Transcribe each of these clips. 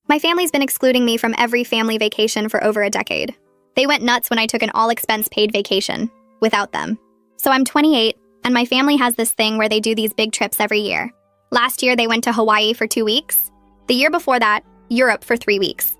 My family's been excluding me from every family vacation for over a decade. They went nuts when I took an all-expense-paid vacation, without them. So I'm 28, and my family has this thing where they do these big trips every year. Last year, they went to Hawaii for 2 weeks. The year before that, Europe for 3 weeks.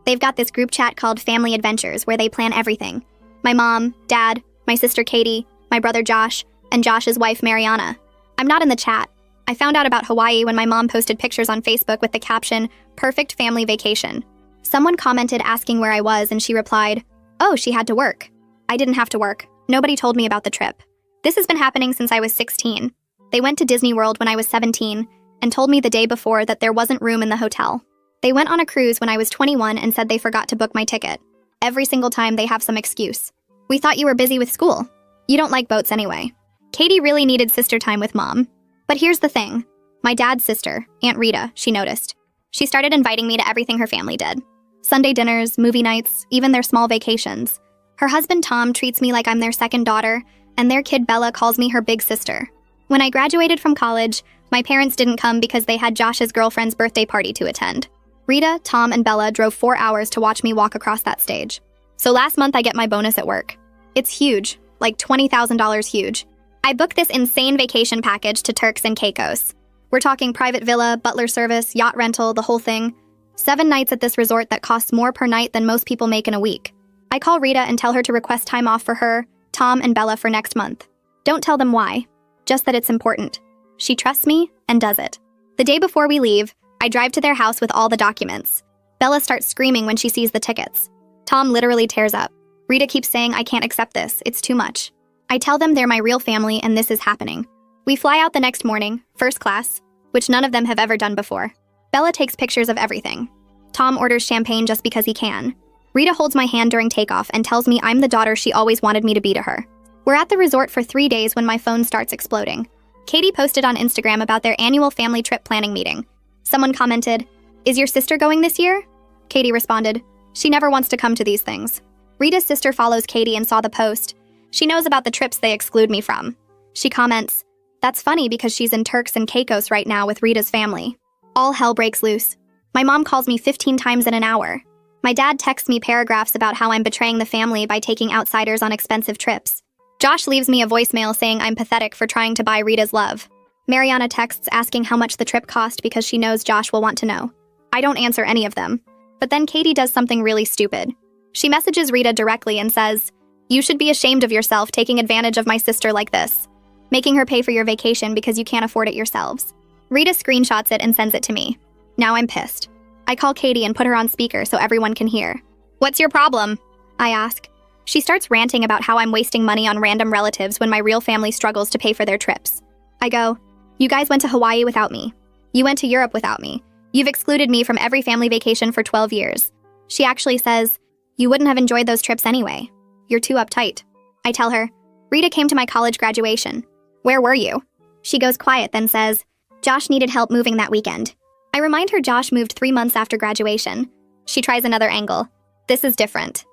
They've got this group chat called Family Adventures where they plan everything. My mom, dad, my sister Katie, my brother Josh, and Josh's wife Mariana. I'm not in the chat. I found out about Hawaii when my mom posted pictures on Facebook with the caption, "Perfect family vacation." Someone commented asking where I was, and she replied, "Oh, she had to work." I didn't have to work. Nobody told me about the trip. This has been happening since I was 16. They went to Disney World when I was 17 and told me the day before that there wasn't room in the hotel. They went on a cruise when I was 21 and said they forgot to book my ticket. Every single time they have some excuse. "We thought you were busy with school. You don't like boats anyway." Katie really needed sister time with mom. But here's the thing. My dad's sister, Aunt Rita, she noticed. She started inviting me to everything her family did. Sunday dinners, movie nights, even their small vacations. Her husband Tom treats me like I'm their second daughter, and their kid Bella calls me her big sister. When I graduated from college, my parents didn't come because they had Josh's girlfriend's birthday party to attend. Rita, Tom, and Bella drove 4 hours to watch me walk across that stage. So last month I get my bonus at work. It's huge, like $20,000 huge. I booked this insane vacation package to Turks and Caicos. We're talking private villa, butler service, yacht rental, the whole thing. 7 nights at this resort that costs more per night than most people make in a week. I call Rita and tell her to request time off for her, Tom, and Bella for next month. Don't tell them why, just that it's important. She trusts me and does it. The day before we leave, I drive to their house with all the documents. Bella starts screaming when she sees the tickets. Tom literally tears up. Rita keeps saying, "I can't accept this, it's too much." I tell them they're my real family and this is happening. We fly out the next morning, first class, which none of them have ever done before. Bella takes pictures of everything. Tom orders champagne just because he can. Rita holds my hand during takeoff and tells me I'm the daughter she always wanted me to be to her. We're at the resort for 3 days when my phone starts exploding. Katie posted on Instagram about their annual family trip planning meeting. Someone commented, "Is your sister going this year?" Katie responded, "She never wants to come to these things." Rita's sister follows Katie and saw the post. She knows about the trips they exclude me from. She comments, "That's funny because she's in Turks and Caicos right now with Rita's family." All hell breaks loose. My mom calls me 15 times in an hour. My dad texts me paragraphs about how I'm betraying the family by taking outsiders on expensive trips. Josh leaves me a voicemail saying I'm pathetic for trying to buy Rita's love. Mariana texts asking how much the trip cost because she knows Josh will want to know. I don't answer any of them. But then Katie does something really stupid. She messages Rita directly and says, "You should be ashamed of yourself taking advantage of my sister like this, making her pay for your vacation because you can't afford it yourselves." Rita screenshots it and sends it to me. Now I'm pissed. I call Katie and put her on speaker so everyone can hear. "What's your problem?" I ask. She starts ranting about how I'm wasting money on random relatives when my real family struggles to pay for their trips. I go, "You guys went to Hawaii without me. You went to Europe without me. You've excluded me from every family vacation for 12 years. She actually says, "You wouldn't have enjoyed those trips anyway. You're too uptight." I tell her, "Rita came to my college graduation. Where were you?" She goes quiet, then says, "Josh needed help moving that weekend." I remind her Josh moved 3 months after graduation. She tries another angle. "This is different.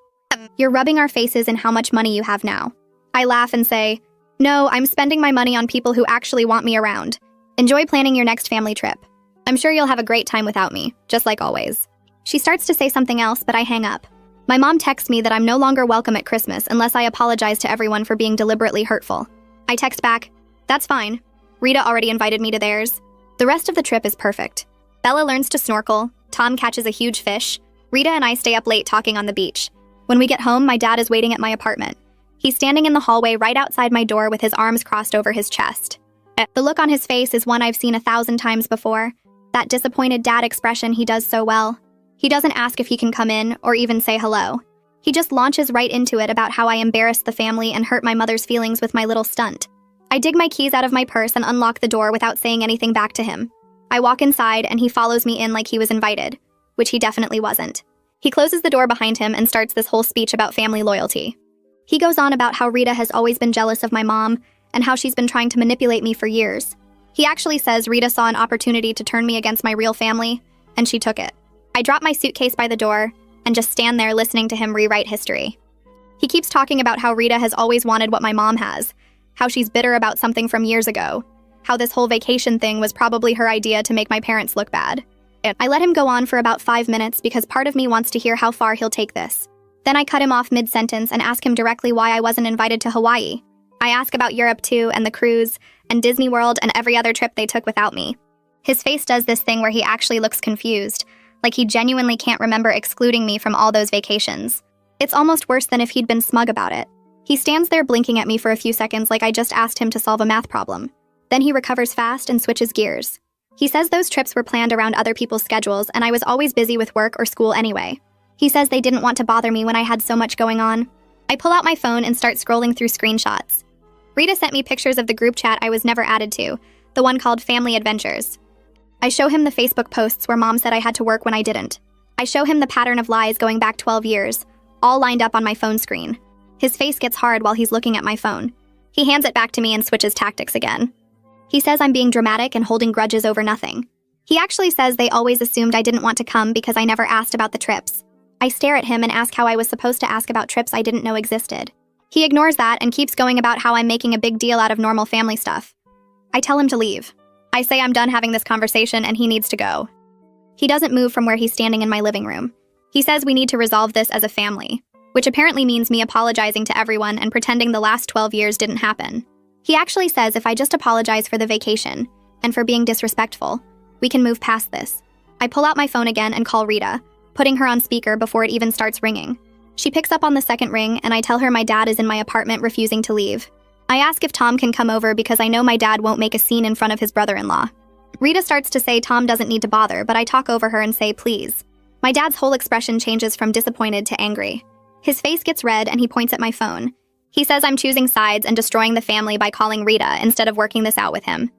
You're rubbing our faces in how much money you have now." I laugh and say, "No, I'm spending my money on people who actually want me around. Enjoy planning your next family trip. I'm sure you'll have a great time without me, just like always." She starts to say something else, but I hang up. My mom texts me that I'm no longer welcome at Christmas unless I apologize to everyone for being deliberately hurtful. I text back, "That's fine. Rita already invited me to theirs." The rest of the trip is perfect. Bella learns to snorkel, Tom catches a huge fish, Rita and I stay up late talking on the beach. When we get home, my dad is waiting at my apartment. He's standing in the hallway right outside my door with his arms crossed over his chest. The look on his face is one I've seen 1,000 times before. That disappointed dad expression he does so well. He doesn't ask if he can come in or even say hello. He just launches right into it about how I embarrassed the family and hurt my mother's feelings with my little stunt. I dig my keys out of my purse and unlock the door without saying anything back to him. I walk inside and he follows me in like he was invited, which he definitely wasn't. He closes the door behind him and starts this whole speech about family loyalty. He goes on about how Rita has always been jealous of my mom and how she's been trying to manipulate me for years. He actually says Rita saw an opportunity to turn me against my real family, and she took it. I drop my suitcase by the door and just stand there listening to him rewrite history. He keeps talking about how Rita has always wanted what my mom has, how she's bitter about something from years ago, how this whole vacation thing was probably her idea to make my parents look bad. I let him go on for about 5 minutes because part of me wants to hear how far he'll take this. Then I cut him off mid-sentence and ask him directly why I wasn't invited to Hawaii. I ask about Europe too, and the cruise, and Disney World, and every other trip they took without me. His face does this thing where he actually looks confused, like he genuinely can't remember excluding me from all those vacations. It's almost worse than if he'd been smug about it. He stands there blinking at me for a few seconds like I just asked him to solve a math problem. Then he recovers fast and switches gears. He says those trips were planned around other people's schedules and I was always busy with work or school anyway. He says they didn't want to bother me when I had so much going on. I pull out my phone and start scrolling through screenshots. Rita sent me pictures of the group chat I was never added to, the one called Family Adventures. I show him the Facebook posts where Mom said I had to work when I didn't. I show him the pattern of lies going back 12 years, all lined up on my phone screen. His face gets hard while he's looking at my phone. He hands it back to me and switches tactics again. He says I'm being dramatic and holding grudges over nothing. He actually says they always assumed I didn't want to come because I never asked about the trips. I stare at him and ask how I was supposed to ask about trips I didn't know existed. He ignores that and keeps going about how I'm making a big deal out of normal family stuff. I tell him to leave. I say I'm done having this conversation and he needs to go. He doesn't move from where he's standing in my living room. He says we need to resolve this as a family, which apparently means me apologizing to everyone and pretending the last 12 years didn't happen. He actually says if I just apologize for the vacation and for being disrespectful, we can move past this. I pull out my phone again and call Rita, putting her on speaker before it even starts ringing. She picks up on the second ring and I tell her my dad is in my apartment refusing to leave. I ask if Tom can come over because I know my dad won't make a scene in front of his brother-in-law. Rita starts to say Tom doesn't need to bother, but I talk over her and say please. My dad's whole expression changes from disappointed to angry. His face gets red and he points at my phone. He says I'm choosing sides and destroying the family by calling Rita instead of working this out with him.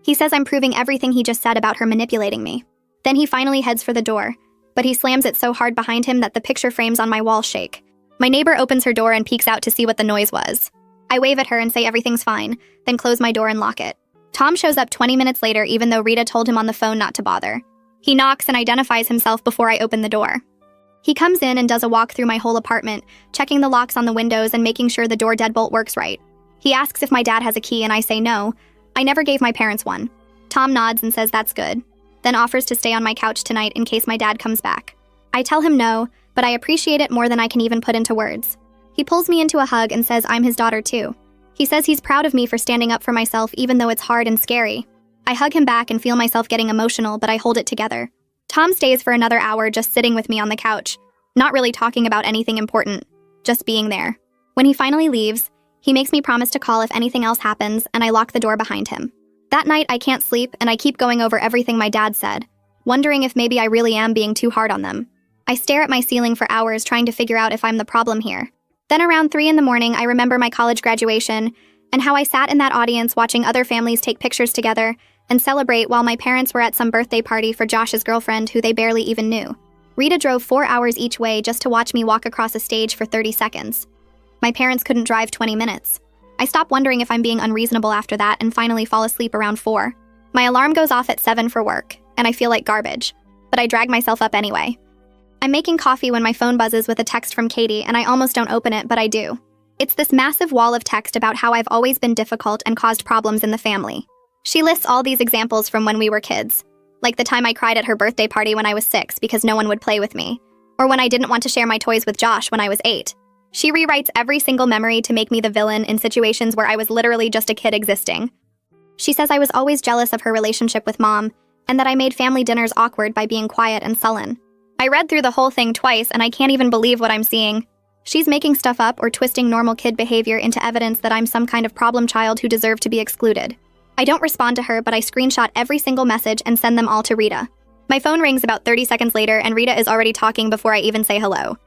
He says I'm proving everything he just said about her manipulating me. Then he finally heads for the door, but he slams it so hard behind him that the picture frames on my wall shake. My neighbor opens her door and peeks out to see what the noise was. I wave at her and say everything's fine, then close my door and lock it. Tom shows up 20 minutes later even though Rita told him on the phone not to bother. He knocks and identifies himself before I open the door. He comes in and does a walk through my whole apartment, checking the locks on the windows and making sure the door deadbolt works right. He asks if my dad has a key and I say no. I never gave my parents one. Tom nods and says that's good, then offers to stay on my couch tonight in case my dad comes back. I tell him no, but I appreciate it more than I can even put into words. He pulls me into a hug and says I'm his daughter too. He says he's proud of me for standing up for myself even though it's hard and scary. I hug him back and feel myself getting emotional, but I hold it together. Tom stays for another hour just sitting with me on the couch, not really talking about anything important, just being there. When he finally leaves, he makes me promise to call if anything else happens, and I lock the door behind him. That night, I can't sleep, and I keep going over everything my dad said, wondering if maybe I really am being too hard on them. I stare at my ceiling for hours trying to figure out if I'm the problem here. Then around 3 in the morning, I remember my college graduation and how I sat in that audience watching other families take pictures together and celebrate while my parents were at some birthday party for Josh's girlfriend who they barely even knew. Rita drove 4 hours each way just to watch me walk across a stage for 30 seconds. My parents couldn't drive 20 minutes. I stop wondering if I'm being unreasonable after that and finally fall asleep around 4. My alarm goes off at 7 for work, and I feel like garbage, but I drag myself up anyway. I'm making coffee when my phone buzzes with a text from Katie, and I almost don't open it, but I do. It's this massive wall of text about how I've always been difficult and caused problems in the family. She lists all these examples from when we were kids, like the time I cried at her birthday party when I was 6 because no one would play with me, or when I didn't want to share my toys with Josh when I was 8. She rewrites every single memory to make me the villain in situations where I was literally just a kid existing. She says I was always jealous of her relationship with Mom, and that I made family dinners awkward by being quiet and sullen. I read through the whole thing twice, and I can't even believe what I'm seeing. She's making stuff up or twisting normal kid behavior into evidence that I'm some kind of problem child who deserved to be excluded. I don't respond to her, but I screenshot every single message and send them all to Rita. My phone rings about 30 seconds later, and Rita is already talking before I even say hello.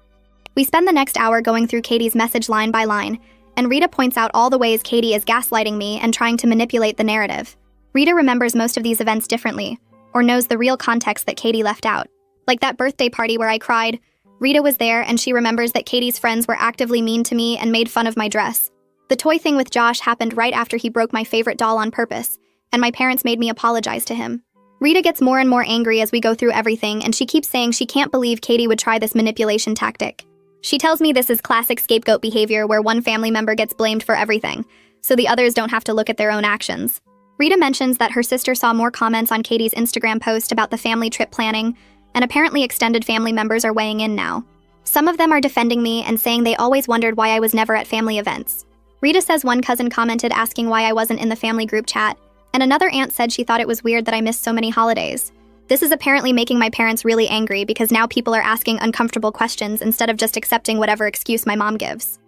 We spend the next hour going through Katie's message line by line, and Rita points out all the ways Katie is gaslighting me and trying to manipulate the narrative. Rita remembers most of these events differently, or knows the real context that Katie left out. Like that birthday party where I cried, Rita was there and she remembers that Katie's friends were actively mean to me and made fun of my dress. The toy thing with Josh happened right after he broke my favorite doll on purpose, and my parents made me apologize to him. Rita gets more and more angry as we go through everything, and she keeps saying she can't believe Katie would try this manipulation tactic. She tells me this is classic scapegoat behavior where one family member gets blamed for everything, so the others don't have to look at their own actions. Rita mentions that her sister saw more comments on Katie's Instagram post about the family trip planning, and apparently extended family members are weighing in now. Some of them are defending me and saying they always wondered why I was never at family events. Rita says one cousin commented asking why I wasn't in the family group chat, and another aunt said she thought it was weird that I missed so many holidays. This is apparently making my parents really angry because now people are asking uncomfortable questions instead of just accepting whatever excuse my mom gives.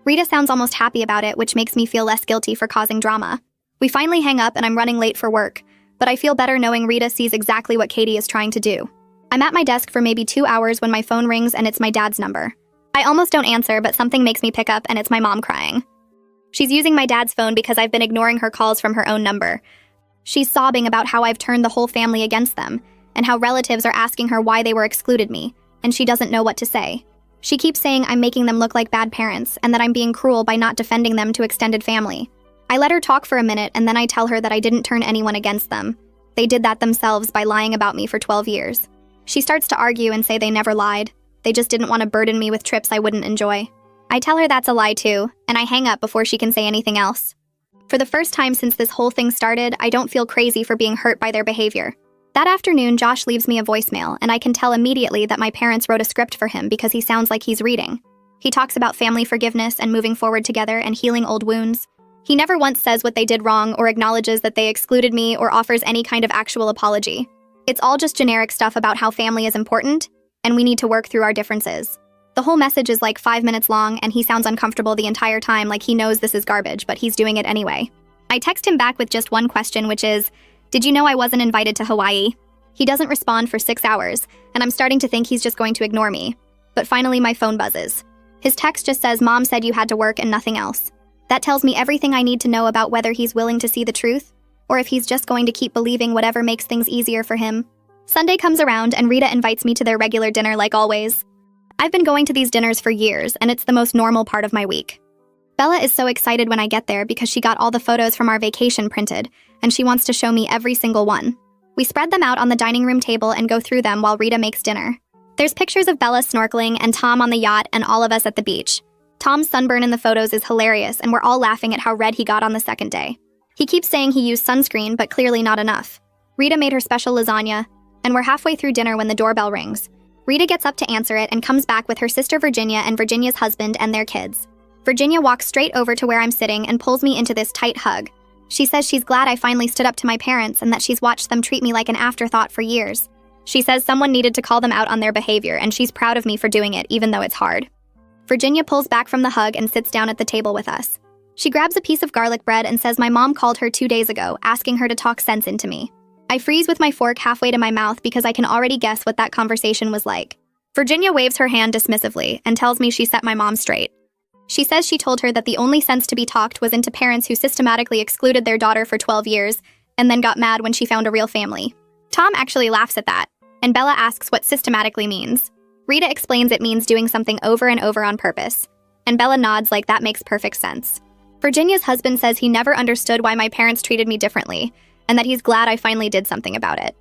Rita sounds almost happy about it, which makes me feel less guilty for causing drama. We finally hang up and I'm running late for work, but I feel better knowing Rita sees exactly what Katie is trying to do. I'm at my desk for maybe 2 hours when my phone rings and it's my dad's number. I almost don't answer, but something makes me pick up and it's my mom crying. She's using my dad's phone because I've been ignoring her calls from her own number. She's sobbing about how I've turned the whole family against them, and how relatives are asking her why they were excluded me, and she doesn't know what to say. She keeps saying I'm making them look like bad parents and that I'm being cruel by not defending them to extended family. I let her talk for a minute and then I tell her that I didn't turn anyone against them. They did that themselves by lying about me for 12 years. She starts to argue and say they never lied. They just didn't want to burden me with trips I wouldn't enjoy. I tell her that's a lie too, and I hang up before she can say anything else. For the first time since this whole thing started, I don't feel crazy for being hurt by their behavior. That afternoon, Josh leaves me a voicemail, and I can tell immediately that my parents wrote a script for him because he sounds like he's reading. He talks about family forgiveness and moving forward together and healing old wounds. He never once says what they did wrong or acknowledges that they excluded me or offers any kind of actual apology. It's all just generic stuff about how family is important, and we need to work through our differences. The whole message is like 5 minutes long, and he sounds uncomfortable the entire time, like he knows this is garbage, but he's doing it anyway. I text him back with just one question, which is, "Did you know I wasn't invited to Hawaii?" He doesn't respond for 6 hours, and I'm starting to think he's just going to ignore me. But finally, my phone buzzes. His text just says, "Mom said you had to work and nothing else." That tells me everything I need to know about whether he's willing to see the truth, or if he's just going to keep believing whatever makes things easier for him. Sunday comes around, and Rita invites me to their regular dinner like always. I've been going to these dinners for years, and it's the most normal part of my week. Bella is so excited when I get there because she got all the photos from our vacation printed, and she wants to show me every single one. We spread them out on the dining room table and go through them while Rita makes dinner. There's pictures of Bella snorkeling and Tom on the yacht and all of us at the beach. Tom's sunburn in the photos is hilarious, and we're all laughing at how red he got on the second day. He keeps saying he used sunscreen, but clearly not enough. Rita made her special lasagna, and we're halfway through dinner when the doorbell rings. Rita gets up to answer it and comes back with her sister Virginia and Virginia's husband and their kids. Virginia walks straight over to where I'm sitting and pulls me into this tight hug. She says she's glad I finally stood up to my parents and that she's watched them treat me like an afterthought for years. She says someone needed to call them out on their behavior, and she's proud of me for doing it, even though it's hard. Virginia pulls back from the hug and sits down at the table with us. She grabs a piece of garlic bread and says my mom called her 2 days ago, asking her to talk sense into me. I freeze with my fork halfway to my mouth because I can already guess what that conversation was like. Virginia waves her hand dismissively and tells me she set my mom straight. She says she told her that the only sense to be talked was into parents who systematically excluded their daughter for 12 years and then got mad when she found a real family. Tom actually laughs at that, and Bella asks what systematically means. Rita explains it means doing something over and over on purpose, and Bella nods like that makes perfect sense. Virginia's husband says he never understood why my parents treated me differently, and that he's glad I finally did something about it.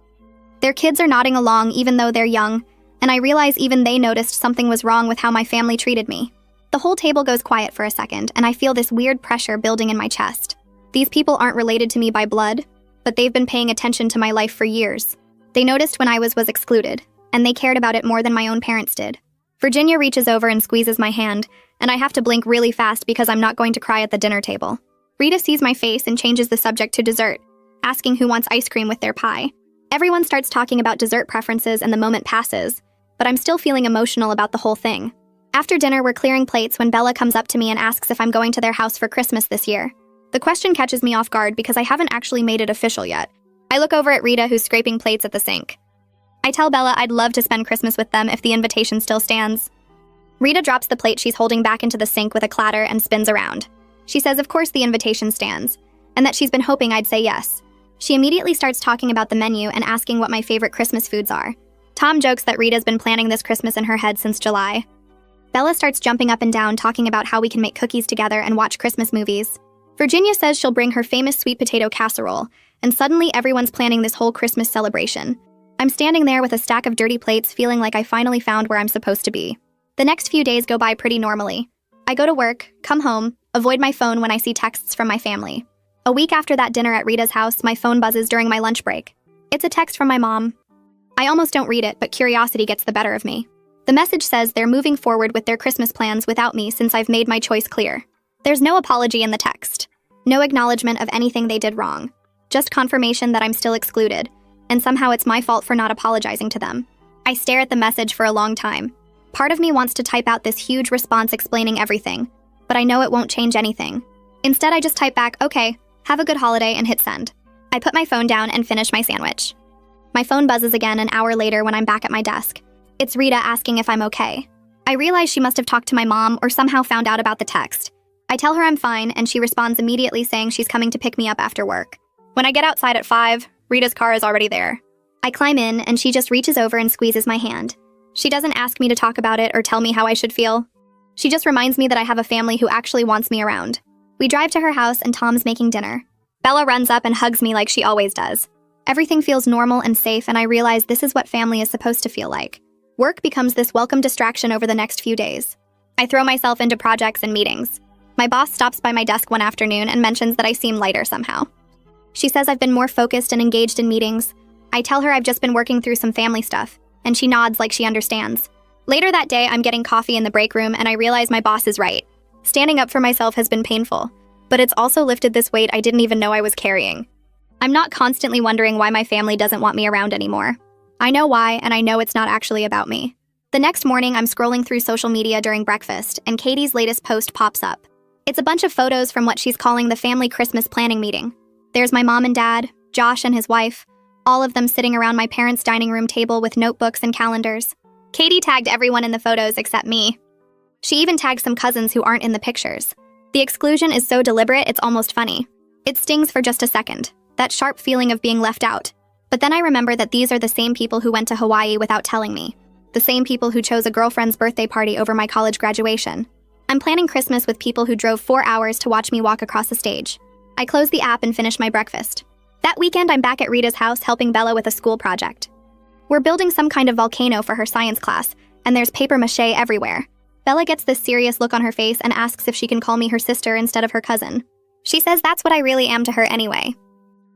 Their kids are nodding along even though they're young, and I realize even they noticed something was wrong with how my family treated me. The whole table goes quiet for a second, and I feel this weird pressure building in my chest. These people aren't related to me by blood, but they've been paying attention to my life for years. They noticed when I was excluded, and they cared about it more than my own parents did. Virginia reaches over and squeezes my hand, and I have to blink really fast because I'm not going to cry at the dinner table. Rita sees my face and changes the subject to dessert, asking who wants ice cream with their pie. Everyone starts talking about dessert preferences and the moment passes, but I'm still feeling emotional about the whole thing. After dinner, we're clearing plates when Bella comes up to me and asks if I'm going to their house for Christmas this year. The question catches me off guard because I haven't actually made it official yet. I look over at Rita, who's scraping plates at the sink. I tell Bella I'd love to spend Christmas with them if the invitation still stands. Rita drops the plate she's holding back into the sink with a clatter and spins around. She says of course the invitation stands, and that she's been hoping I'd say yes. She immediately starts talking about the menu and asking what my favorite Christmas foods are. Tom jokes that Rita's been planning this Christmas in her head since July. Bella starts jumping up and down talking about how we can make cookies together and watch Christmas movies. Virginia says she'll bring her famous sweet potato casserole, and suddenly everyone's planning this whole Christmas celebration. I'm standing there with a stack of dirty plates feeling like I finally found where I'm supposed to be. The next few days go by pretty normally. I go to work, come home, avoid my phone when I see texts from my family. A week after that dinner at Rita's house, my phone buzzes during my lunch break. It's a text from my mom. I almost don't read it, but curiosity gets the better of me. The message says they're moving forward with their Christmas plans without me since I've made my choice clear. There's no apology in the text. No acknowledgement of anything they did wrong. Just confirmation that I'm still excluded, and somehow it's my fault for not apologizing to them. I stare at the message for a long time. Part of me wants to type out this huge response explaining everything, but I know it won't change anything. Instead, I just type back, okay, have a good holiday, and hit send. I put my phone down and finish my sandwich. My phone buzzes again an hour later when I'm back at my desk. It's Rita asking if I'm okay. I realize she must have talked to my mom or somehow found out about the text. I tell her I'm fine, and she responds immediately saying she's coming to pick me up after work. When I get outside at 5, Rita's car is already there. I climb in, and she just reaches over and squeezes my hand. She doesn't ask me to talk about it or tell me how I should feel. She just reminds me that I have a family who actually wants me around. We drive to her house, and Tom's making dinner. Bella runs up and hugs me like she always does. Everything feels normal and safe, and I realize this is what family is supposed to feel like. Work becomes this welcome distraction over the next few days. I throw myself into projects and meetings. My boss stops by my desk one afternoon and mentions that I seem lighter somehow. She says I've been more focused and engaged in meetings. I tell her I've just been working through some family stuff, and she nods like she understands. Later that day, I'm getting coffee in the break room, and I realize my boss is right. Standing up for myself has been painful, but it's also lifted this weight I didn't even know I was carrying. I'm not constantly wondering why my family doesn't want me around anymore. I know why, and I know it's not actually about me. The next morning, I'm scrolling through social media during breakfast, and Katie's latest post pops up. It's a bunch of photos from what she's calling the family Christmas planning meeting. There's my mom and dad, Josh and his wife, all of them sitting around my parents' dining room table with notebooks and calendars. Katie tagged everyone in the photos except me. She even tagged some cousins who aren't in the pictures. The exclusion is so deliberate, it's almost funny. It stings for just a second, that sharp feeling of being left out. But then I remember that these are the same people who went to Hawaii without telling me. The same people who chose a girlfriend's birthday party over my college graduation. I'm planning Christmas with people who drove 4 hours to watch me walk across the stage. I close the app and finish my breakfast. That weekend, I'm back at Rita's house helping Bella with a school project. We're building some kind of volcano for her science class, and there's paper mache everywhere. Bella gets this serious look on her face and asks if she can call me her sister instead of her cousin. She says that's what I really am to her anyway.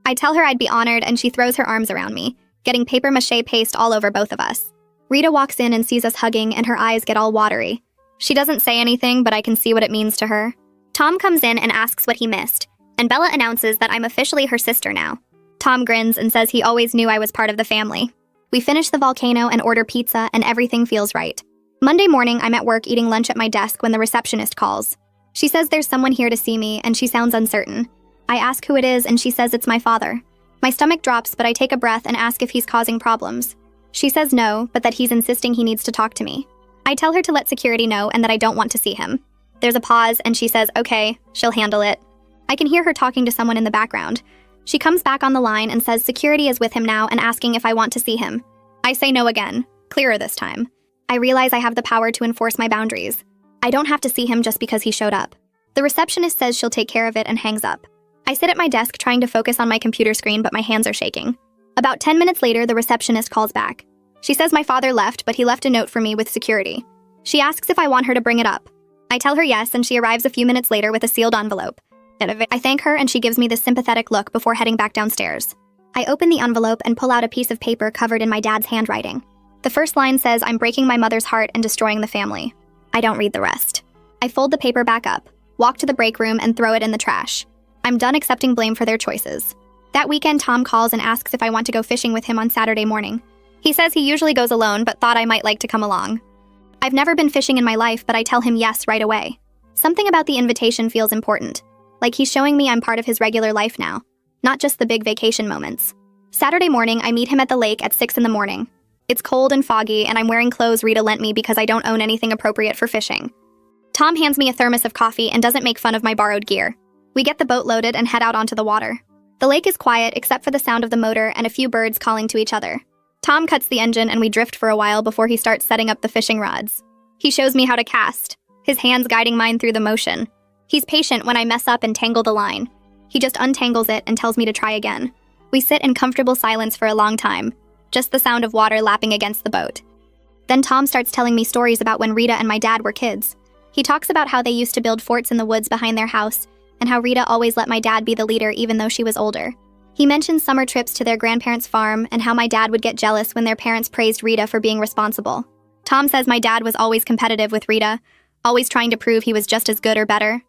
I tell her I'd be honored, and she throws her arms around me, getting paper mache paste all over both of us. Rita walks in and sees us hugging, and her eyes get all watery. She doesn't say anything, but I can see what it means to her. Tom comes in and asks what he missed, and Bella announces that I'm officially her sister now. Tom grins and says he always knew I was part of the family. We finish the volcano and order pizza, and everything feels right. Monday morning, I'm at work eating lunch at my desk when the receptionist calls. She says there's someone here to see me, and she sounds uncertain. I ask who it is, and she says it's my father. My stomach drops, but I take a breath and ask if he's causing problems. She says no, but that he's insisting he needs to talk to me. I tell her to let security know and that I don't want to see him. There's a pause, and she says, okay, she'll handle it. I can hear her talking to someone in the background. She comes back on the line and says security is with him now and asking if I want to see him. I say no again, clearer this time. I realize I have the power to enforce my boundaries. I don't have to see him just because he showed up. The receptionist says she'll take care of it and hangs up. I sit at my desk trying to focus on my computer screen, but my hands are shaking. About 10 minutes later, the receptionist calls back. She says my father left, but he left a note for me with security. She asks if I want her to bring it up. I tell her yes, and she arrives a few minutes later with a sealed envelope. I thank her, and she gives me this sympathetic look before heading back downstairs. I open the envelope and pull out a piece of paper covered in my dad's handwriting. The first line says I'm breaking my mother's heart and destroying the family. I don't read the rest. I fold the paper back up, walk to the break room, and throw it in the trash. I'm done accepting blame for their choices. That weekend, Tom calls and asks if I want to go fishing with him on Saturday morning. He says he usually goes alone, but thought I might like to come along. I've never been fishing in my life, but I tell him yes right away. Something about the invitation feels important. Like he's showing me I'm part of his regular life now, not just the big vacation moments. Saturday morning, I meet him at the lake at 6 in the morning. It's cold and foggy, and I'm wearing clothes Rita lent me because I don't own anything appropriate for fishing. Tom hands me a thermos of coffee and doesn't make fun of my borrowed gear. We get the boat loaded and head out onto the water. The lake is quiet except for the sound of the motor and a few birds calling to each other. Tom cuts the engine and we drift for a while before he starts setting up the fishing rods. He shows me how to cast, his hands guiding mine through the motion. He's patient when I mess up and tangle the line. He just untangles it and tells me to try again. We sit in comfortable silence for a long time, just the sound of water lapping against the boat. Then Tom starts telling me stories about when Rita and my dad were kids. He talks about how they used to build forts in the woods behind their house and how Rita always let my dad be the leader even though she was older. He mentioned summer trips to their grandparents' farm and how my dad would get jealous when their parents praised Rita for being responsible. Tom says my dad was always competitive with Rita, always trying to prove he was just as good or better.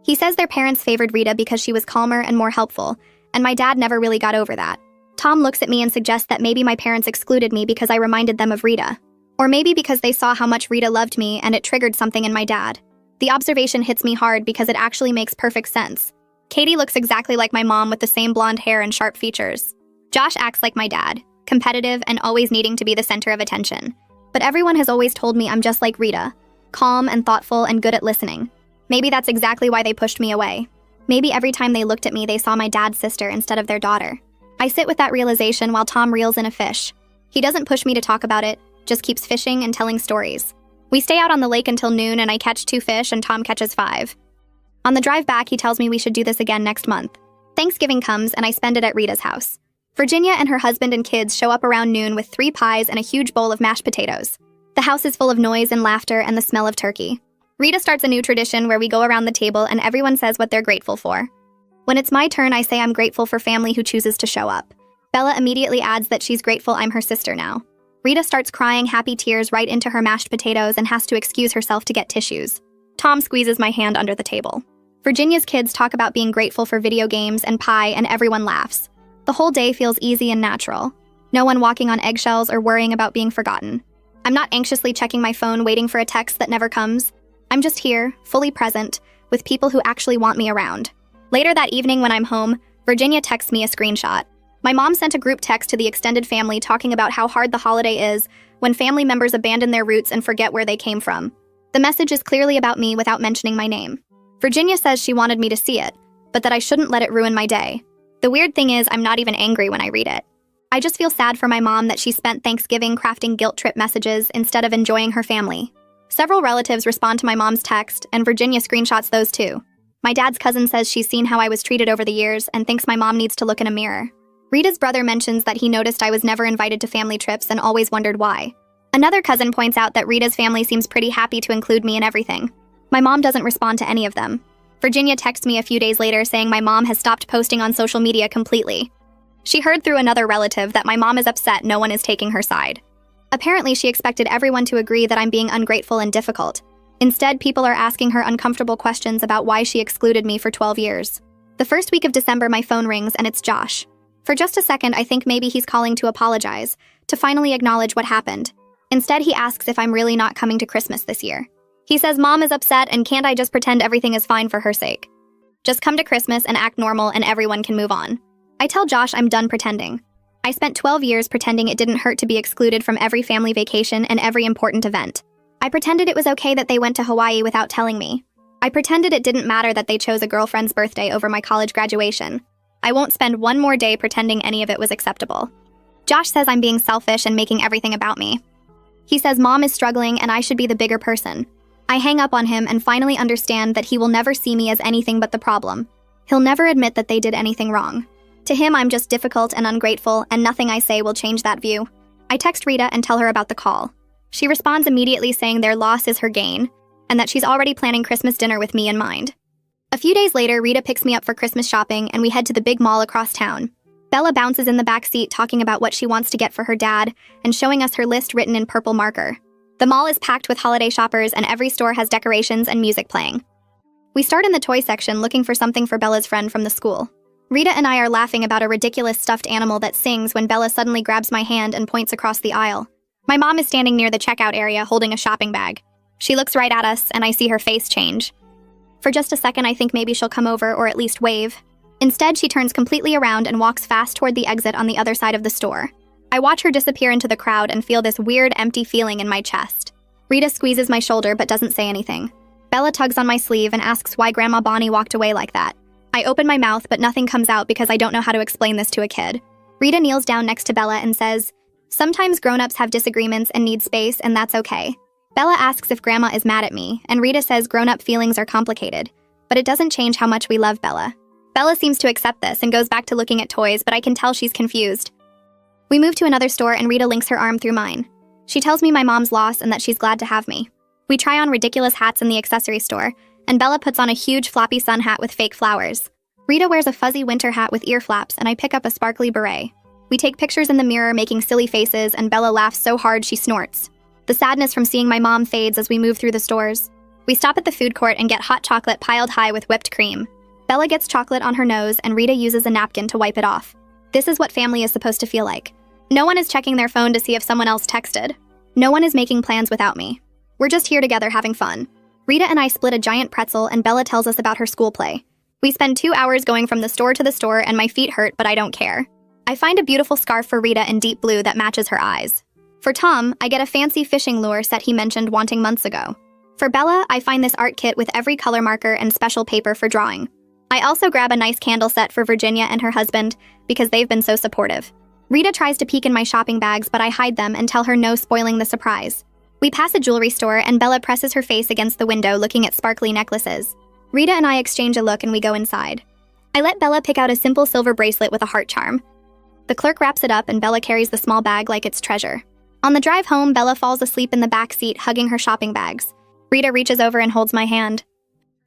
He says their parents favored Rita because she was calmer and more helpful, and my dad never really got over that. Tom looks at me and suggests that maybe my parents excluded me because I reminded them of Rita. Or maybe because they saw how much Rita loved me and it triggered something in my dad. The observation hits me hard because it actually makes perfect sense. Katie looks exactly like my mom with the same blonde hair and sharp features. Josh acts like my dad, competitive and always needing to be the center of attention. But everyone has always told me I'm just like Rita, calm and thoughtful and good at listening. Maybe that's exactly why they pushed me away. Maybe every time they looked at me, they saw my dad's sister instead of their daughter. I sit with that realization while Tom reels in a fish. He doesn't push me to talk about it, just keeps fishing and telling stories. We stay out on the lake until noon and I catch 2 fish and Tom catches 5. On the drive back, he tells me we should do this again next month. Thanksgiving comes and I spend it at Rita's house. Virginia and her husband and kids show up around noon with 3 pies and a huge bowl of mashed potatoes. The house is full of noise and laughter and the smell of turkey. Rita starts a new tradition where we go around the table and everyone says what they're grateful for. When it's my turn, I say I'm grateful for family who chooses to show up. Bella immediately adds that she's grateful I'm her sister now. Rita starts crying happy tears right into her mashed potatoes and has to excuse herself to get tissues. Tom squeezes my hand under the table. Virginia's kids talk about being grateful for video games and pie and everyone laughs. The whole day feels easy and natural. No one walking on eggshells or worrying about being forgotten. I'm not anxiously checking my phone waiting for a text that never comes. I'm just here, fully present, with people who actually want me around. Later that evening when I'm home, Virginia texts me a screenshot. My mom sent a group text to the extended family talking about how hard the holiday is when family members abandon their roots and forget where they came from. The message is clearly about me without mentioning my name. Virginia says she wanted me to see it, but that I shouldn't let it ruin my day. The weird thing is I'm not even angry when I read it. I just feel sad for my mom that she spent Thanksgiving crafting guilt trip messages instead of enjoying her family. Several relatives respond to my mom's text, and Virginia screenshots those too. My dad's cousin says she's seen how I was treated over the years and thinks my mom needs to look in a mirror. Rita's brother mentions that he noticed I was never invited to family trips and always wondered why. Another cousin points out that Rita's family seems pretty happy to include me in everything. My mom doesn't respond to any of them. Virginia texts me a few days later saying my mom has stopped posting on social media completely. She heard through another relative that my mom is upset no one is taking her side. Apparently, she expected everyone to agree that I'm being ungrateful and difficult. Instead, people are asking her uncomfortable questions about why she excluded me for 12 years. The first week of December, my phone rings and it's Josh. For just a second, I think maybe he's calling to apologize, to finally acknowledge what happened. Instead, he asks if I'm really not coming to Christmas this year. He says Mom is upset and can't I just pretend everything is fine for her sake? Just come to Christmas and act normal and everyone can move on. I tell Josh I'm done pretending. I spent 12 years pretending it didn't hurt to be excluded from every family vacation and every important event. I pretended it was okay that they went to Hawaii without telling me. I pretended it didn't matter that they chose a girlfriend's birthday over my college graduation. I won't spend one more day pretending any of it was acceptable. Josh says I'm being selfish and making everything about me. He says Mom is struggling and I should be the bigger person. I hang up on him and finally understand that he will never see me as anything but the problem. He'll never admit that they did anything wrong. To him, I'm just difficult and ungrateful, and nothing I say will change that view. I text Rita and tell her about the call. She responds immediately saying their loss is her gain, and that she's already planning Christmas dinner with me in mind. A few days later, Rita picks me up for Christmas shopping, and we head to the big mall across town. Bella bounces in the back seat talking about what she wants to get for her dad, and showing us her list written in purple marker. The mall is packed with holiday shoppers, and every store has decorations and music playing. We start in the toy section looking for something for Bella's friend from the school. Rita and I are laughing about a ridiculous stuffed animal that sings when Bella suddenly grabs my hand and points across the aisle. My mom is standing near the checkout area holding a shopping bag. She looks right at us, and I see her face change. For just a second, I think maybe she'll come over or at least wave. Instead, she turns completely around and walks fast toward the exit on the other side of the store. I watch her disappear into the crowd and feel this weird, empty feeling in my chest. Rita squeezes my shoulder but doesn't say anything. Bella tugs on my sleeve and asks why Grandma Bonnie walked away like that. I open my mouth, but nothing comes out because I don't know how to explain this to a kid. Rita kneels down next to Bella and says, "Sometimes grown-ups have disagreements and need space, and that's okay." Bella asks if Grandma is mad at me, and Rita says grown-up feelings are complicated, but it doesn't change how much we love Bella. Bella seems to accept this and goes back to looking at toys, but I can tell she's confused. We move to another store and Rita links her arm through mine. She tells me my mom's loss and that she's glad to have me. We try on ridiculous hats in the accessory store, and Bella puts on a huge floppy sun hat with fake flowers. Rita wears a fuzzy winter hat with ear flaps, and I pick up a sparkly beret. We take pictures in the mirror making silly faces, and Bella laughs so hard she snorts. The sadness from seeing my mom fades as we move through the stores. We stop at the food court and get hot chocolate piled high with whipped cream. Bella gets chocolate on her nose, and Rita uses a napkin to wipe it off. This is what family is supposed to feel like. No one is checking their phone to see if someone else texted. No one is making plans without me. We're just here together having fun. Rita and I split a giant pretzel, and Bella tells us about her school play. We spend 2 hours going from the store to the store, and my feet hurt, but I don't care. I find a beautiful scarf for Rita in deep blue that matches her eyes. For Tom, I get a fancy fishing lure set he mentioned wanting months ago. For Bella, I find this art kit with every color marker and special paper for drawing. I also grab a nice candle set for Virginia and her husband because they've been so supportive. Rita tries to peek in my shopping bags, but I hide them and tell her no, spoiling the surprise. We pass a jewelry store, and Bella presses her face against the window looking at sparkly necklaces. Rita and I exchange a look, and we go inside. I let Bella pick out a simple silver bracelet with a heart charm. The clerk wraps it up, and Bella carries the small bag like it's treasure. On the drive home, Bella falls asleep in the back seat, hugging her shopping bags. Rita reaches over and holds my hand.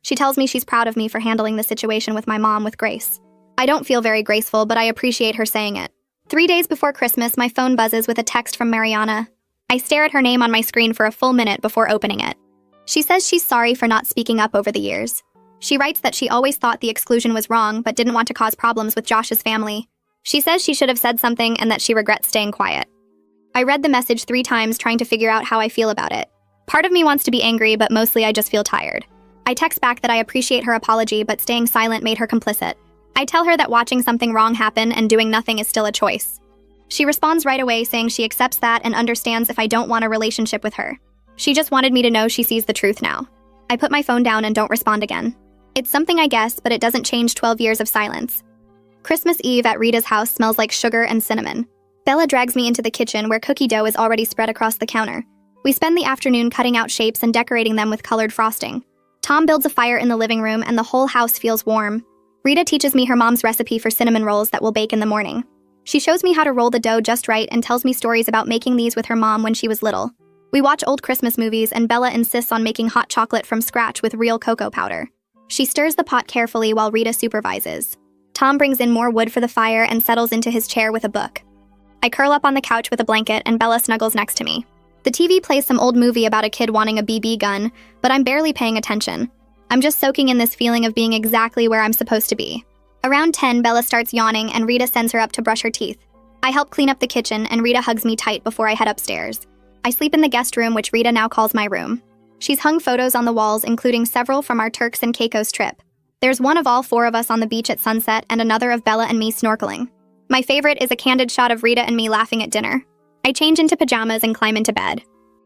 She tells me she's proud of me for handling the situation with my mom with grace. I don't feel very graceful, but I appreciate her saying it. 3 days before Christmas, my phone buzzes with a text from Mariana. I stare at her name on my screen for a full minute before opening it. She says she's sorry for not speaking up over the years. She writes that she always thought the exclusion was wrong, but didn't want to cause problems with Josh's family. She says she should have said something and that she regrets staying quiet. I read the message 3 times trying to figure out how I feel about it. Part of me wants to be angry, but mostly I just feel tired. I text back that I appreciate her apology, but staying silent made her complicit. I tell her that watching something wrong happen and doing nothing is still a choice. She responds right away saying she accepts that and understands if I don't want a relationship with her. She just wanted me to know she sees the truth now. I put my phone down and don't respond again. It's something I guess, but it doesn't change 12 years of silence. Christmas Eve at Rita's house smells like sugar and cinnamon. Bella drags me into the kitchen where cookie dough is already spread across the counter. We spend the afternoon cutting out shapes and decorating them with colored frosting. Tom builds a fire in the living room and the whole house feels warm. Rita teaches me her mom's recipe for cinnamon rolls that we'll bake in the morning. She shows me how to roll the dough just right and tells me stories about making these with her mom when she was little. We watch old Christmas movies, and Bella insists on making hot chocolate from scratch with real cocoa powder. She stirs the pot carefully while Rita supervises. Tom brings in more wood for the fire and settles into his chair with a book. I curl up on the couch with a blanket, and Bella snuggles next to me. The TV plays some old movie about a kid wanting a BB gun, but I'm barely paying attention. I'm just soaking in this feeling of being exactly where I'm supposed to be. Around 10, Bella starts yawning, and Rita sends her up to brush her teeth. I help clean up the kitchen, and Rita hugs me tight before I head upstairs. I sleep in the guest room, which Rita now calls my room. She's hung photos on the walls, including several from our Turks and Caicos trip. There's one of all 4 of us on the beach at sunset, and another of Bella and me snorkeling. My favorite is a candid shot of Rita and me laughing at dinner. I change into pajamas and climb into bed.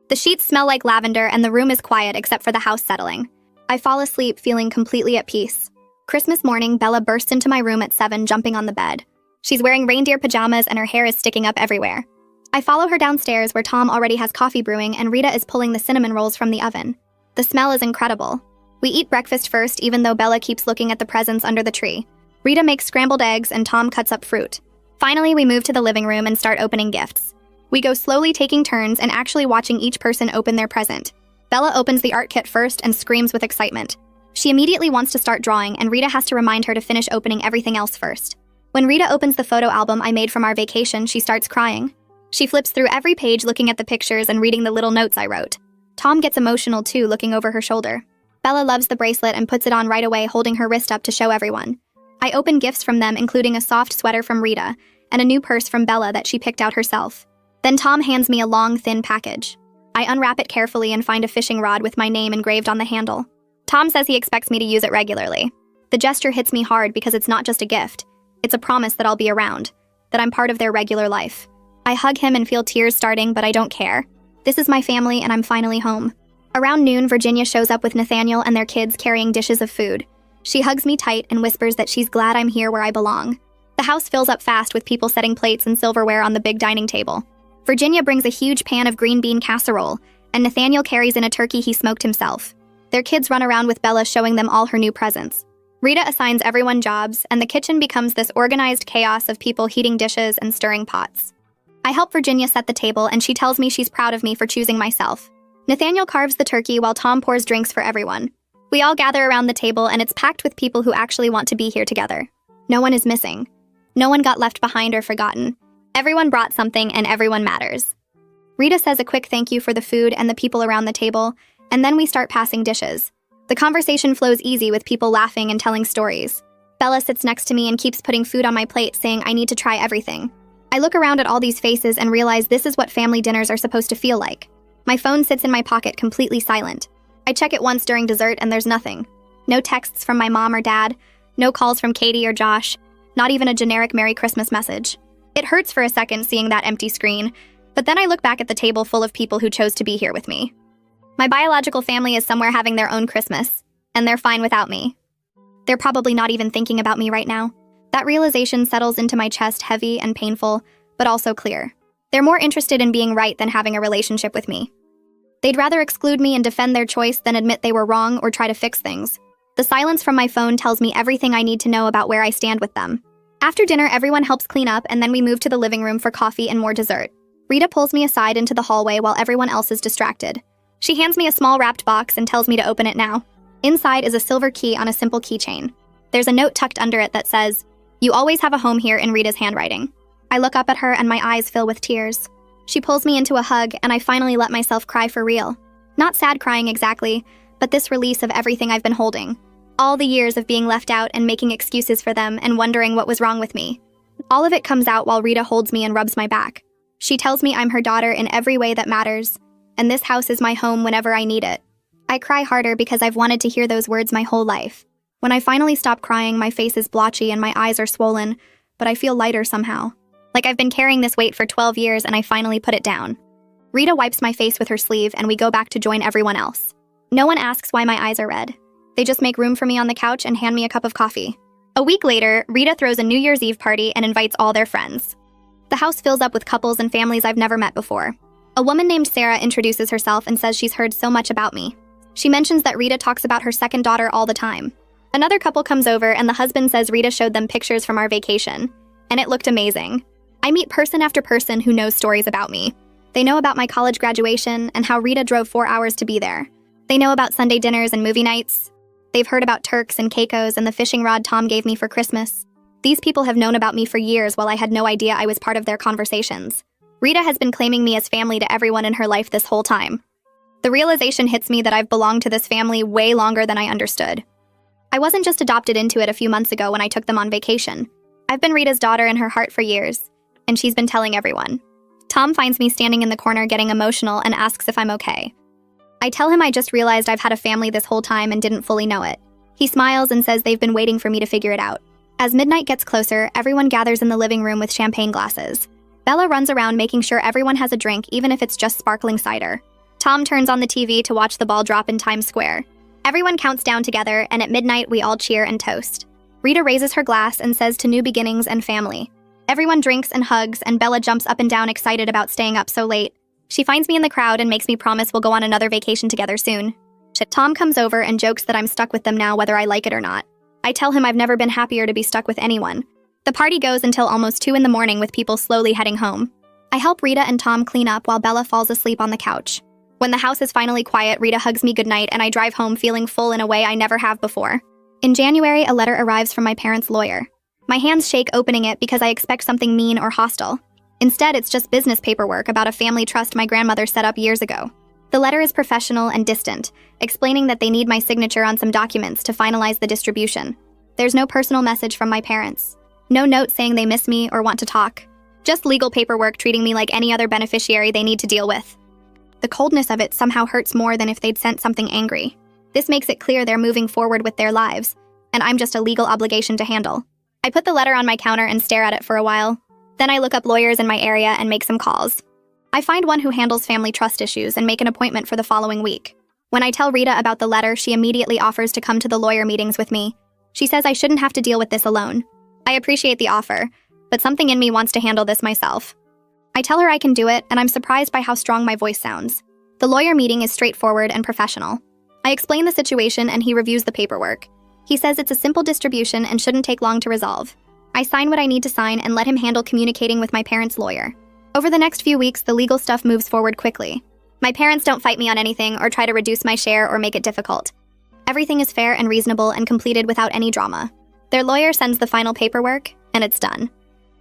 The sheets smell like lavender, and the room is quiet except for the house settling. I fall asleep feeling completely at peace. Christmas morning, Bella bursts into my room at 7, jumping on the bed. She's wearing reindeer pajamas and her hair is sticking up everywhere. I follow her downstairs where Tom already has coffee brewing and Rita is pulling the cinnamon rolls from the oven. The smell is incredible. We eat breakfast first, even though Bella keeps looking at the presents under the tree. Rita makes scrambled eggs and Tom cuts up fruit. Finally, we move to the living room and start opening gifts. We go slowly, taking turns and actually watching each person open their present. Bella opens the art kit first and screams with excitement. She immediately wants to start drawing, and Rita has to remind her to finish opening everything else first. When Rita opens the photo album I made from our vacation, she starts crying. She flips through every page looking at the pictures and reading the little notes I wrote. Tom gets emotional too, looking over her shoulder. Bella loves the bracelet and puts it on right away, holding her wrist up to show everyone. I open gifts from them, including a soft sweater from Rita and a new purse from Bella that she picked out herself. Then Tom hands me a long, thin package. I unwrap it carefully and find a fishing rod with my name engraved on the handle. Tom says he expects me to use it regularly. The gesture hits me hard because it's not just a gift. It's a promise that I'll be around, that I'm part of their regular life. I hug him and feel tears starting, but I don't care. This is my family and I'm finally home. Around noon, Virginia shows up with Nathaniel and their kids carrying dishes of food. She hugs me tight and whispers that she's glad I'm here where I belong. The house fills up fast with people setting plates and silverware on the big dining table. Virginia brings a huge pan of green bean casserole, and Nathaniel carries in a turkey he smoked himself. Their kids run around with Bella, showing them all her new presents. Rita assigns everyone jobs, and the kitchen becomes this organized chaos of people heating dishes and stirring pots. I help Virginia set the table, and she tells me she's proud of me for choosing myself. Nathaniel carves the turkey while Tom pours drinks for everyone. We all gather around the table, and it's packed with people who actually want to be here together. No one is missing. No one got left behind or forgotten. Everyone brought something, and everyone matters. Rita says a quick thank you for the food and the people around the table, and then we start passing dishes. The conversation flows easy with people laughing and telling stories. Bella sits next to me and keeps putting food on my plate, saying I need to try everything. I look around at all these faces and realize this is what family dinners are supposed to feel like. My phone sits in my pocket completely silent. I check it once during dessert and there's nothing. No texts from my mom or dad, no calls from Katie or Josh, not even a generic Merry Christmas message. It hurts for a second seeing that empty screen, but then I look back at the table full of people who chose to be here with me. My biological family is somewhere having their own Christmas, and they're fine without me. They're probably not even thinking about me right now. That realization settles into my chest, heavy and painful, but also clear. They're more interested in being right than having a relationship with me. They'd rather exclude me and defend their choice than admit they were wrong or try to fix things. The silence from my phone tells me everything I need to know about where I stand with them. After dinner, everyone helps clean up, and then we move to the living room for coffee and more dessert. Rita pulls me aside into the hallway while everyone else is distracted. She hands me a small wrapped box and tells me to open it now. Inside is a silver key on a simple keychain. There's a note tucked under it that says, "You always have a home here," in Rita's handwriting. I look up at her and my eyes fill with tears. She pulls me into a hug, and I finally let myself cry for real. Not sad crying exactly, but this release of everything I've been holding. All the years of being left out and making excuses for them and wondering what was wrong with me. All of it comes out while Rita holds me and rubs my back. She tells me I'm her daughter in every way that matters, and this house is my home whenever I need it. I cry harder because I've wanted to hear those words my whole life. When I finally stop crying, my face is blotchy and my eyes are swollen, but I feel lighter somehow. Like I've been carrying this weight for 12 years and I finally put it down. Rita wipes my face with her sleeve and we go back to join everyone else. No one asks why my eyes are red. They just make room for me on the couch and hand me a cup of coffee. A week later, Rita throws a New Year's Eve party and invites all their friends. The house fills up with couples and families I've never met before. A woman named Sarah introduces herself and says she's heard so much about me. She mentions that Rita talks about her second daughter all the time. Another couple comes over and the husband says Rita showed them pictures from our vacation, and it looked amazing. I meet person after person who knows stories about me. They know about my college graduation and how Rita drove 4 hours to be there. They know about Sunday dinners and movie nights. They've heard about Turks and Caicos and the fishing rod Tom gave me for Christmas. These people have known about me for years while I had no idea I was part of their conversations. Rita has been claiming me as family to everyone in her life this whole time. The realization hits me that I've belonged to this family way longer than I understood. I wasn't just adopted into it a few months ago when I took them on vacation. I've been Rita's daughter in her heart for years, and she's been telling everyone. Tom finds me standing in the corner getting emotional and asks if I'm okay. I tell him I just realized I've had a family this whole time and didn't fully know it. He smiles and says they've been waiting for me to figure it out. As midnight gets closer, everyone gathers in the living room with champagne glasses. Bella runs around making sure everyone has a drink, even if it's just sparkling cider. Tom turns on the TV to watch the ball drop in Times Square. Everyone counts down together, and at midnight we all cheer and toast. Rita raises her glass and says to new beginnings and family. Everyone drinks and hugs, and Bella jumps up and down excited about staying up so late. She finds me in the crowd and makes me promise we'll go on another vacation together soon. Tom comes over and jokes that I'm stuck with them now whether I like it or not. I tell him I've never been happier to be stuck with anyone. The party goes until almost 2 in the morning with people slowly heading home. I help Rita and Tom clean up while Bella falls asleep on the couch. When the house is finally quiet, Rita hugs me goodnight and I drive home feeling full in a way I never have before. In January, a letter arrives from my parents' lawyer. My hands shake opening it because I expect something mean or hostile. Instead, it's just business paperwork about a family trust my grandmother set up years ago. The letter is professional and distant, explaining that they need my signature on some documents to finalize the distribution. There's no personal message from my parents. No note saying they miss me or want to talk. Just legal paperwork treating me like any other beneficiary they need to deal with. The coldness of it somehow hurts more than if they'd sent something angry. This makes it clear they're moving forward with their lives, and I'm just a legal obligation to handle. I put the letter on my counter and stare at it for a while. Then I look up lawyers in my area and make some calls. I find one who handles family trust issues and make an appointment for the following week. When I tell Rita about the letter, she immediately offers to come to the lawyer meetings with me. She says I shouldn't have to deal with this alone. I appreciate the offer, but something in me wants to handle this myself. I tell her I can do it, and I'm surprised by how strong my voice sounds. The lawyer meeting is straightforward and professional. I explain the situation and he reviews the paperwork. He says it's a simple distribution and shouldn't take long to resolve. I sign what I need to sign and let him handle communicating with my parents' lawyer. Over the next few weeks, the legal stuff moves forward quickly. My parents don't fight me on anything or try to reduce my share or make it difficult. Everything is fair and reasonable and completed without any drama. Their lawyer sends the final paperwork, and it's done.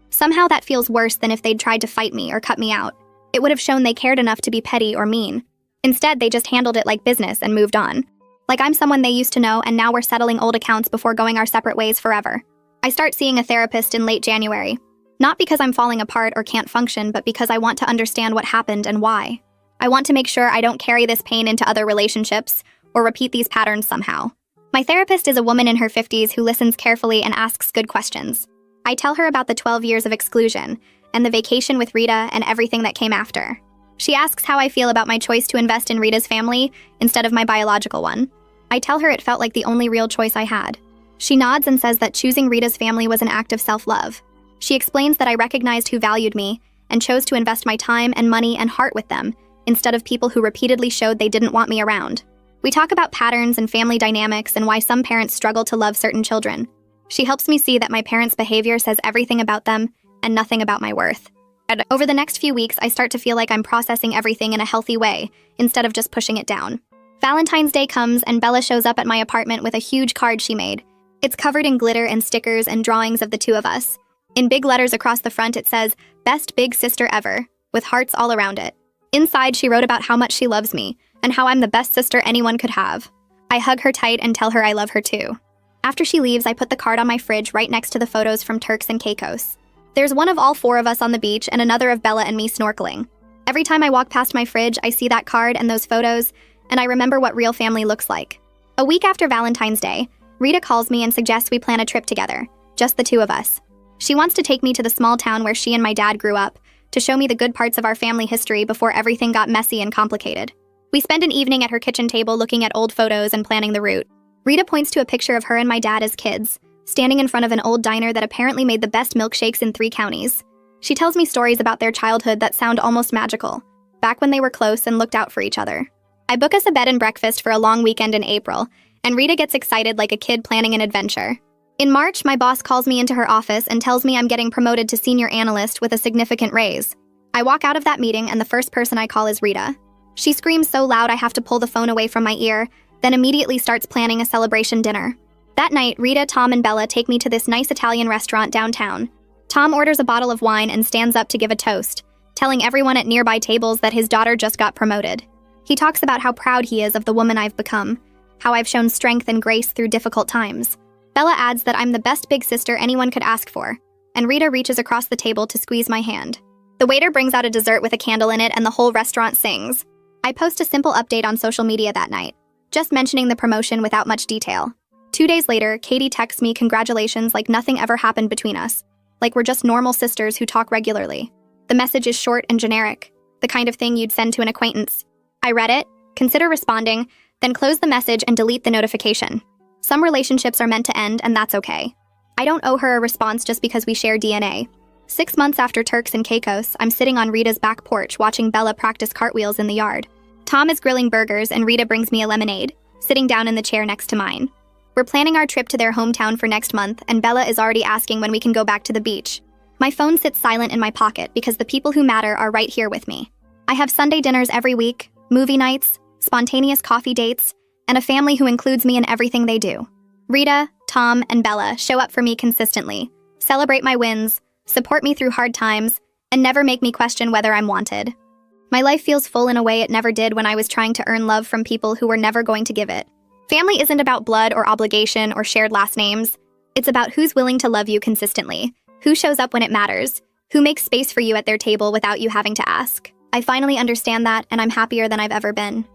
Somehow that feels worse than if they'd tried to fight me or cut me out. It would have shown they cared enough to be petty or mean. Instead, they just handled it like business and moved on. Like I'm someone they used to know, and now we're settling old accounts before going our separate ways forever. I start seeing a therapist in late January. Not because I'm falling apart or can't function, but because I want to understand what happened and why. I want to make sure I don't carry this pain into other relationships or repeat these patterns somehow. My therapist is a woman in her 50s who listens carefully and asks good questions. I tell her about the 12 years of exclusion and the vacation with Rita and everything that came after. She asks how I feel about my choice to invest in Rita's family instead of my biological one. I tell her it felt like the only real choice I had. She nods and says that choosing Rita's family was an act of self-love. She explains that I recognized who valued me and chose to invest my time and money and heart with them instead of people who repeatedly showed they didn't want me around. We talk about patterns and family dynamics and why some parents struggle to love certain children. She helps me see that my parents' behavior says everything about them and nothing about my worth. And over the next few weeks, I start to feel like I'm processing everything in a healthy way instead of just pushing it down. Valentine's Day comes and Bella shows up at my apartment with a huge card she made. It's covered in glitter and stickers and drawings of the two of us. In big letters across the front, it says, "Best Big Sister Ever," with hearts all around it. Inside, she wrote about how much she loves me and how I'm the best sister anyone could have. I hug her tight and tell her I love her too. After she leaves, I put the card on my fridge right next to the photos from Turks and Caicos. There's one of all four of us on the beach and another of Bella and me snorkeling. Every time I walk past my fridge, I see that card and those photos, and I remember what real family looks like. A week after Valentine's Day, Rita calls me and suggests we plan a trip together, just the two of us. She wants to take me to the small town where she and my dad grew up, to show me the good parts of our family history before everything got messy and complicated. We spend an evening at her kitchen table looking at old photos and planning the route. Rita points to a picture of her and my dad as kids, standing in front of an old diner that apparently made the best milkshakes in 3 counties. She tells me stories about their childhood that sound almost magical, back when they were close and looked out for each other. I book us a bed and breakfast for a long weekend in April, and Rita gets excited like a kid planning an adventure. In March, my boss calls me into her office and tells me I'm getting promoted to senior analyst with a significant raise. I walk out of that meeting and the first person I call is Rita. She screams so loud I have to pull the phone away from my ear, then immediately starts planning a celebration dinner. That night, Rita, Tom, and Bella take me to this nice Italian restaurant downtown. Tom orders a bottle of wine and stands up to give a toast, telling everyone at nearby tables that his daughter just got promoted. He talks about how proud he is of the woman I've become, how I've shown strength and grace through difficult times. Bella adds that I'm the best big sister anyone could ask for, and Rita reaches across the table to squeeze my hand. The waiter brings out a dessert with a candle in it and the whole restaurant sings. I post a simple update on social media that night, just mentioning the promotion without much detail. 2 days later, Katie texts me congratulations like nothing ever happened between us, like we're just normal sisters who talk regularly. The message is short and generic, the kind of thing you'd send to an acquaintance. I read it, consider responding, then close the message and delete the notification. Some relationships are meant to end, and that's okay. I don't owe her a response just because we share DNA. 6 months after Turks and Caicos, I'm sitting on Rita's back porch watching Bella practice cartwheels in the yard. Tom is grilling burgers and Rita brings me a lemonade, sitting down in the chair next to mine. We're planning our trip to their hometown for next month, and Bella is already asking when we can go back to the beach. My phone sits silent in my pocket because the people who matter are right here with me. I have Sunday dinners every week, movie nights, spontaneous coffee dates, and a family who includes me in everything they do. Rita, Tom, and Bella show up for me consistently, celebrate my wins, support me through hard times, and never make me question whether I'm wanted. My life feels full in a way it never did when I was trying to earn love from people who were never going to give it. Family isn't about blood or obligation or shared last names. It's about who's willing to love you consistently, who shows up when it matters, who makes space for you at their table without you having to ask. I finally understand that, and I'm happier than I've ever been.